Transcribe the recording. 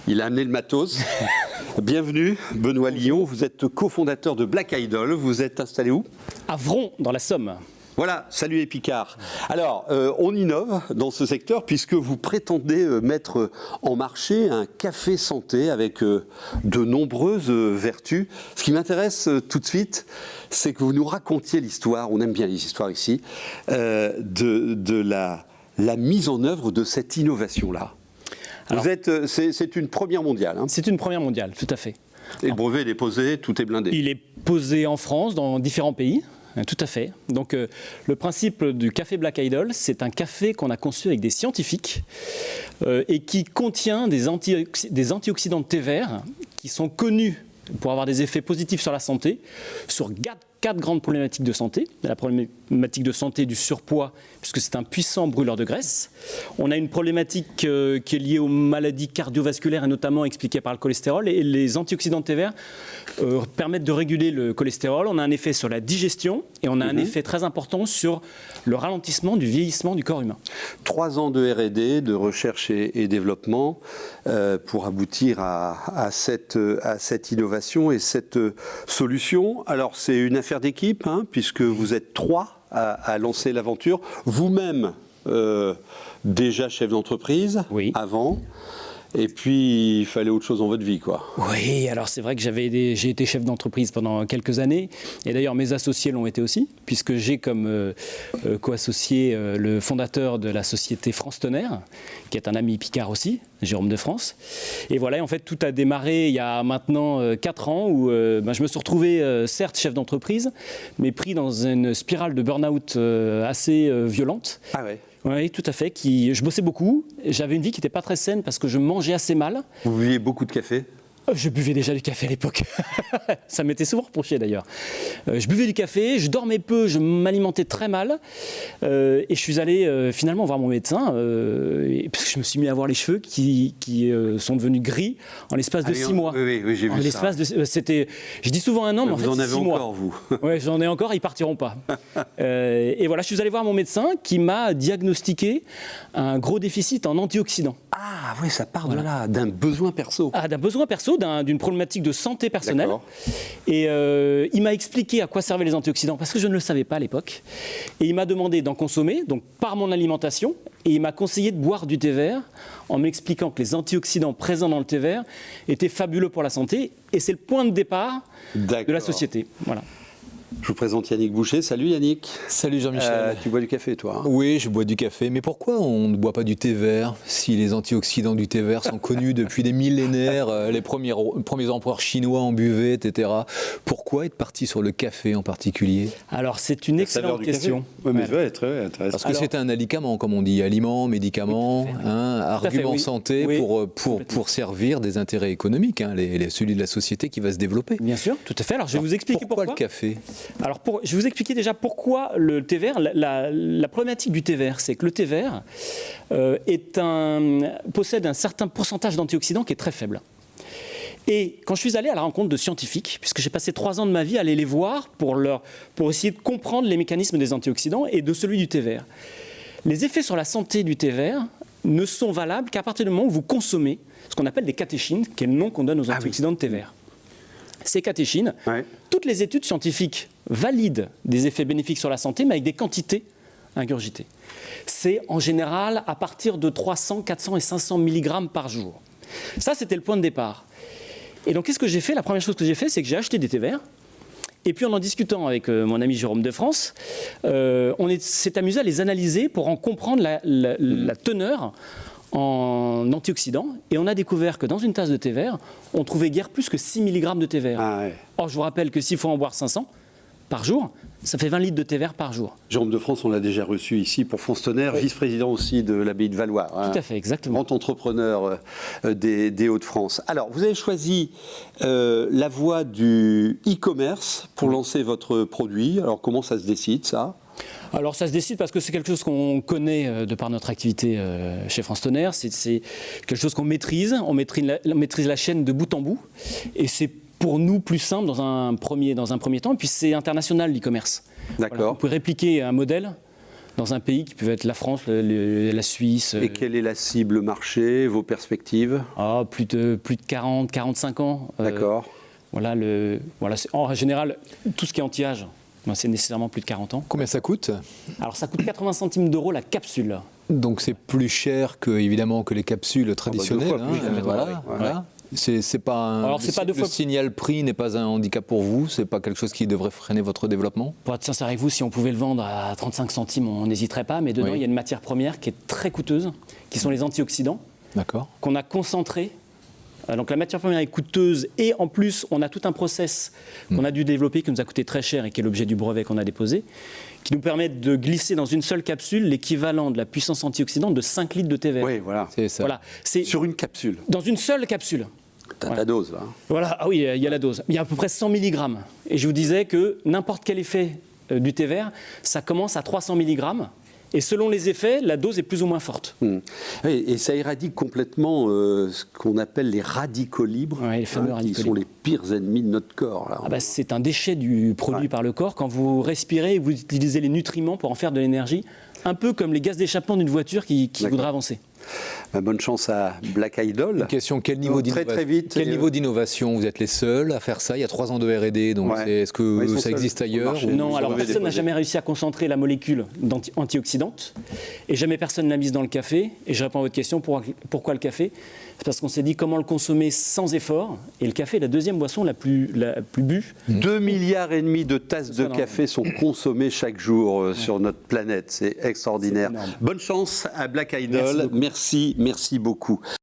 Il a amené le matos. Bienvenue, Benoît Lyon. Vous êtes cofondateur de Black Idol. Vous êtes installé où? À Vron, dans la Somme. Voilà, salut les Picards. Alors, on innove dans ce secteur puisque vous prétendez mettre en marché un café santé avec de nombreuses vertus. Ce qui m'intéresse tout de suite, c'est que vous nous racontiez l'histoire, on aime bien les histoires ici, de la mise en œuvre de cette innovation-là. C'est une première mondiale. Hein. C'est une première mondiale, tout à fait. Et le brevet, il est posé, tout est blindé. Il est posé en France, dans différents pays. Tout à fait. Donc le principe du café Black Idol, c'est un café qu'on a conçu avec des scientifiques et qui contient des antioxydants de thé vert qui sont connus pour avoir des effets positifs sur la santé, sur quatre grandes problématiques de santé. La problématique de santé du surpoids, puisque c'est un puissant brûleur de graisse. On a une problématique qui est liée aux maladies cardiovasculaires et notamment expliquée par le cholestérol. Et les antioxydants de thé vert permettent de réguler le cholestérol. On a un effet sur la digestion et on a un effet très important sur le ralentissement du vieillissement du corps humain. 3 ans de R&D, de recherche et développement pour aboutir à cette innovation et cette solution. Alors c'est une affaire d'équipe, hein, puisque vous êtes 3 à lancer l'aventure. Vous-même, déjà chef d'entreprise, oui. Avant. Et puis, il fallait autre chose dans votre vie, quoi. Oui, alors c'est vrai que j'ai été chef d'entreprise pendant quelques années. Et d'ailleurs, mes associés l'ont été aussi, puisque j'ai comme co-associé le fondateur de la société France Tonnerre, qui est un ami Picard aussi, Jérôme de France. Et voilà, en fait, tout a démarré il y a maintenant 4 ans, où je me suis retrouvé, certes, chef d'entreprise, mais pris dans une spirale de burn-out assez violente. Ah ouais. Oui, tout à fait. Je bossais beaucoup. J'avais une vie qui n'était pas très saine parce que je mangeais assez mal. Vous buviez beaucoup de café? Je buvais déjà du café à l'époque. Ça m'était souvent reproché d'ailleurs. Je buvais du café, je dormais peu, je m'alimentais très mal. Et je suis allé finalement voir mon médecin parce que je me suis mis à avoir les cheveux qui sont devenus gris en l'espace de 6 mois. Oui, j'ai vu ça. Je dis souvent un an, mais en fait, vous en avez 6 mois. encore, vous. Oui, j'en ai encore, ils partiront pas. Et voilà, je suis allé voir mon médecin qui m'a diagnostiqué un gros déficit en antioxydants. Ah oui, ça part de là, d'un besoin perso. Ah, d'un besoin perso, d'une problématique de santé personnelle. Et il m'a expliqué à quoi servaient les antioxydants, parce que je ne le savais pas à l'époque. Et il m'a demandé d'en consommer, donc par mon alimentation, et il m'a conseillé de boire du thé vert, en m'expliquant que les antioxydants présents dans le thé vert étaient fabuleux pour la santé, et c'est le point de départ de la société. Voilà. Je vous présente Yannick Boucher. Salut Yannick. Salut Jean-Michel. Tu bois du café, toi, hein? Oui, je bois du café. Mais pourquoi on ne boit pas du thé vert si les antioxydants du thé vert sont connus depuis des millénaires? Les premiers empereurs chinois en buvaient, etc. Pourquoi être parti sur le café en particulier? Alors, c'est une excellente question. Oui, mais ouais, très intéressant. Parce que c'est un aliment, comme on dit, aliment, médicament, argument santé pour servir des intérêts économiques, celui de la société qui va se développer. Bien sûr, tout à fait. Alors, je vais vous expliquer pourquoi le café. Alors, je vais vous expliquer déjà pourquoi le thé vert. La problématique du thé vert, c'est que le thé vert possède un certain pourcentage d'antioxydants qui est très faible. Et quand je suis allé à la rencontre de scientifiques, puisque j'ai passé 3 ans de ma vie à aller les voir pour essayer de comprendre les mécanismes des antioxydants et de celui du thé vert, les effets sur la santé du thé vert ne sont valables qu'à partir du moment où vous consommez ce qu'on appelle des catéchines, qui est le nom qu'on donne aux antioxydants de thé vert. Ces catéchines, toutes les études scientifiques valident des effets bénéfiques sur la santé, mais avec des quantités ingurgitées. C'est en général à partir de 300, 400 et 500 mg par jour. Ça, c'était le point de départ. Et donc, qu'est-ce que j'ai fait? La première chose que j'ai fait, c'est que j'ai acheté des thés verts. Et puis, en discutant avec mon ami Jérôme de France, on s'est amusé à les analyser pour en comprendre la teneur en antioxydants, et on a découvert que dans une tasse de thé vert, on trouvait guère plus que 6 mg de thé vert. Or, je vous rappelle que s'il faut en boire 500 par jour, ça fait 20 litres de thé vert par jour. Jérôme de France, on l'a déjà reçu ici pour France Tonnerre, vice-président aussi de l'abbaye de Valois. Tout à fait, exactement. Grand entrepreneur des Hauts-de-France. Alors, vous avez choisi la voie du e-commerce pour lancer votre produit. Alors, comment ça se décide, ça ? Alors ça se décide parce que c'est quelque chose qu'on connaît de par notre activité chez France Tonnerre, c'est quelque chose qu'on maîtrise, on maîtrise la chaîne de bout en bout, et c'est pour nous plus simple dans un premier temps, et puis c'est international l'e-commerce. D'accord. Voilà, vous pouvez répliquer un modèle dans un pays qui peut être la France, la Suisse. Et quelle est la cible marché, vos perspectives? Plus de 40, 45 ans. D'accord. Voilà, en général, tout ce qui est anti-âge, c'est nécessairement plus de 40 ans. Combien ça coûte? Alors ça coûte 80 centimes d'euros la capsule. Donc c'est plus cher évidemment que les capsules traditionnelles. fois plus, Voilà. C'est pas Alors, c'est pas deux le fois- signal prix n'est pas un handicap pour vous. C'est pas quelque chose qui devrait freiner votre développement. Pour être sincère avec vous, si on pouvait le vendre à 35 centimes, on n'hésiterait pas. Mais dedans, Oui. il y a une matière première qui est très coûteuse, qui sont les antioxydants, D'accord. qu'on a concentrés. Donc la matière première est coûteuse et en plus, on a tout un process qu'on a dû développer, qui nous a coûté très cher et qui est l'objet du brevet qu'on a déposé, qui nous permet de glisser dans une seule capsule l'équivalent de la puissance antioxydante de 5 litres de thé vert. Oui, voilà. C'est ça. Voilà, c'est Sur une capsule. dans une seule capsule. T'as Voilà. la dose, là. Voilà, ah oui, il y a la dose. Il y a à peu près 100 mg. Et je vous disais que n'importe quel effet du thé vert, ça commence à 300 mg. Et selon les effets, la dose est plus ou moins forte. Oui, et ça éradique complètement ce qu'on appelle les radicaux libres, Ouais, les fameux qui radicaux sont libres. les pires ennemis de notre corps. Là. Ah bah, c'est un déchet du produit par le corps. Quand vous respirez, vous utilisez les nutriments pour en faire de l'énergie, un peu comme les gaz d'échappement d'une voiture qui voudrait avancer. Bonne chance à Black Idol. Une question, quel niveau Très, très vite. Quel niveau d'innovation? Vous êtes les seuls à faire ça? Il y a 3 ans de R&D, donc Ouais. est-ce que Ouais, ils sont ça seuls existe sur le ailleurs marché. ou- Non, Vous alors en avez personne n'a déposé. jamais réussi à concentrer la molécule antioxydante et jamais personne l'a mise dans le café. Et je réponds à votre question, pourquoi le café? C'est parce qu'on s'est dit comment le consommer sans effort. Et le café est la deuxième boisson la plus bue. 2,5 milliards de tasses de énorme. café sont consommées chaque jour sur notre planète. C'est extraordinaire. C'est énorme. Bonne chance à Black Idol. Merci beaucoup. Merci beaucoup.